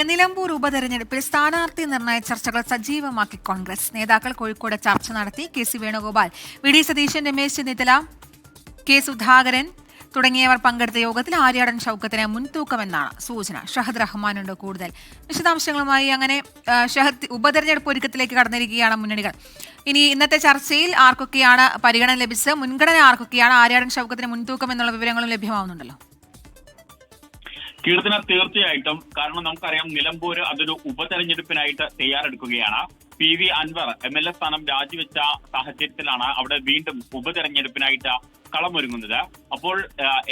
നിലമ്പൂർ ഉപതെരഞ്ഞെടുപ്പിൽ സ്ഥാനാർത്ഥി നിർണയ ചർച്ചകൾ സജീവമാക്കി കോൺഗ്രസ് നേതാക്കൾ കോഴിക്കോട് ചർച്ച നടത്തി. K C. Venugopal, VD. Satheesan, Ramesh Chennithala, K. Sudhakaran തുടങ്ങിയവർ പങ്കെടുത്ത യോഗത്തിൽ ആര്യാടൻ ഷൗക്കത്തിന് മുൻതൂക്കമെന്നാണ് സൂചന. ഷഹദ് റഹ്മാനുണ്ട് കൂടുതൽ വിശദാംശങ്ങളുമായി. അങ്ങനെ ഷഹദ്, ഉപതെരഞ്ഞെടുപ്പ് ഒരുക്കത്തിലേക്ക് കടന്നിരിക്കുകയാണ് മുന്നണികൾ. ഇനി ഇന്നത്തെ ചർച്ചയിൽ ആർക്കൊക്കെയാണ് പരിഗണന ലഭിച്ചത്, മുൻഗണന ആർക്കൊക്കെയാണ്, ആര്യാടൻ ഷൗക്കത്തിന് മുൻതൂക്കം എന്നുള്ള വിവരങ്ങളും ലഭ്യമാവുന്നുണ്ടല്ലോ. കീർത്തന, തീർച്ചയായിട്ടും. കാരണം നമുക്കറിയാം, നിലമ്പൂര് അതൊരു ഉപതെരഞ്ഞെടുപ്പിനായിട്ട് തയ്യാറെടുക്കുകയാണ്. പി.വി. അൻവർ എം.എൽ.എ സ്ഥാനം രാജിവെച്ച സാഹചര്യത്തിലാണ് അവിടെ വീണ്ടും ഉപതെരഞ്ഞെടുപ്പിനായിട്ട് കളമൊരുങ്ങുന്നത്. അപ്പോൾ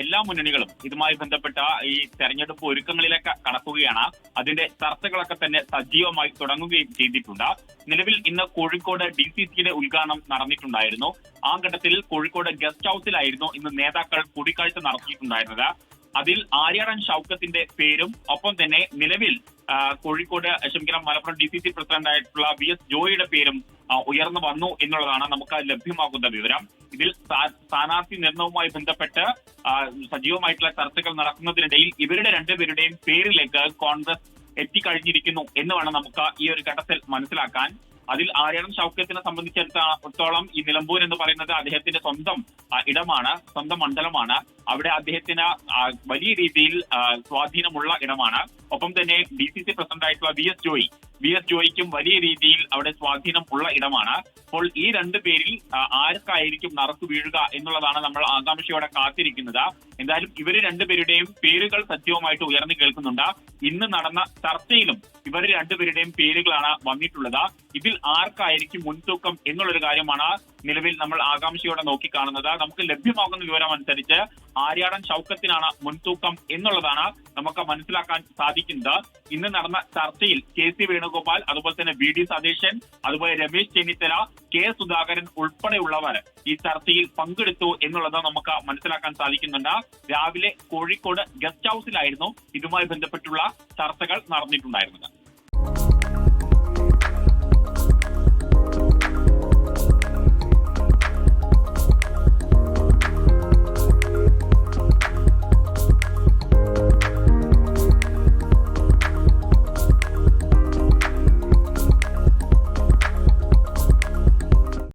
എല്ലാ മുന്നണികളും ഇതുമായി ബന്ധപ്പെട്ട ഈ തെരഞ്ഞെടുപ്പ് ഒരുക്കങ്ങളിലേക്ക് കടക്കുകയാണ്. അതിന്റെ ചർച്ചകളൊക്കെ തന്നെ സജീവമായി തുടങ്ങുകയും ചെയ്തിട്ടുണ്ട്. നിലവിൽ ഇന്ന് കോഴിക്കോട് DCCയുടെ ഉദ്ഘാടനം നടന്നിട്ടുണ്ടായിരുന്നു. ആ ഘട്ടത്തിൽ കോഴിക്കോട് ഗസ്റ്റ് ഹൌസിലായിരുന്നു ഇന്ന് നേതാക്കൾ കൂടിക്കാഴ്ച നടത്തിയിട്ടുണ്ടായിരുന്നത്. അതിൽ ആര്യാടൻ ഷൗക്കത്തിന്റെ പേരും ഒപ്പം തന്നെ നിലവിൽ കോഴിക്കോട് മലപ്പുറം DCC പ്രസിഡന്റായിട്ടുള്ള VS ജോയിയുടെ പേരും ഉയർന്നു വന്നു എന്നുള്ളതാണ് നമുക്ക് ലഭ്യമാകുന്ന വിവരം. ഇതിൽ സ്ഥാനാർത്ഥി നിർണയവുമായി ബന്ധപ്പെട്ട് സജീവമായിട്ടുള്ള ചർച്ചകൾ നടക്കുന്നതിനിടയിൽ ഇവരുടെ രണ്ടുപേരുടെയും പേരിലേക്ക് കോൺഗ്രസ് എത്തിക്കഴിഞ്ഞിരിക്കുന്നു എന്ന് വേണം നമുക്ക് ഈ ഒരു ഘട്ടത്തിൽ മനസ്സിലാക്കാൻ. അതിൽ ആര്യാടൻ ഷൗക്കത്തിനെ സംബന്ധിച്ചിടത്തോളം ഈ നിലമ്പൂർ എന്ന് പറയുന്നത് അദ്ദേഹത്തിന്റെ സ്വന്തം ഇടമാണ്, സ്വന്തം മണ്ഡലമാണ്. അവിടെ അദ്ദേഹത്തിന് വലിയ രീതിയിൽ സ്വാധീനമുള്ള ഇടമാണ്. ഒപ്പം തന്നെ DCC പ്രസിഡന്റായിട്ടുള്ള VS ജോയിക്കും വലിയ രീതിയിൽ അവിടെ സ്വാധീനം ഉള്ള ഇടമാണ്. അപ്പോൾ ഈ രണ്ടു പേരിൽ ആർക്കായിരിക്കും നറുക്ക് വീഴുക എന്നുള്ളതാണ് നമ്മൾ ആകാംക്ഷയോടെ കാത്തിരിക്കുന്നത്. എന്തായാലും ഇവര് രണ്ടുപേരുടെയും പേരുകൾ സജീവമായിട്ട് ഉയർന്നു കേൾക്കുന്നുണ്ട്. ഇന്ന് നടന്ന ചർച്ചയിലും ഇവർ രണ്ടുപേരുടെയും പേരുകളാണ് വന്നിട്ടുള്ളത്. ഇതിൽ ആർക്കായിരിക്കും മുൻതൂക്കം എന്നുള്ളൊരു കാര്യമാണ് നിലവിൽ നമ്മൾ ആകാംക്ഷയോടെ നോക്കിക്കാണുന്നത്. നമുക്ക് ലഭ്യമാകുന്ന വിവരം അനുസരിച്ച് ആര്യാടൻ ഷൗക്കത്തിനാണ് മുൻതൂക്കം എന്നുള്ളതാണ് നമുക്ക് മനസ്സിലാക്കാൻ സാധിക്കുന്നത്. ഇന്ന് നടന്ന ചർച്ചയിൽ കെ.സി. വേണുഗോപാൽ, അതുപോലെ തന്നെ വി.ഡി. സതീശൻ, അതുപോലെ രമേശ് ചെന്നിത്തല, കെ. സുധാകരൻ ഉൾപ്പെടെയുള്ളവർ ഈ ചർച്ചയിൽ പങ്കെടുത്തു എന്നുള്ളത് നമുക്ക് മനസ്സിലാക്കാൻ സാധിക്കുന്നുണ്ട്. രാവിലെ കോഴിക്കോട് ഗസ്റ്റ് ഹൌസിലായിരുന്നു ഇതുമായി ബന്ധപ്പെട്ടുള്ള ചർച്ചകൾ നടന്നിട്ടുണ്ടായിരുന്നത്.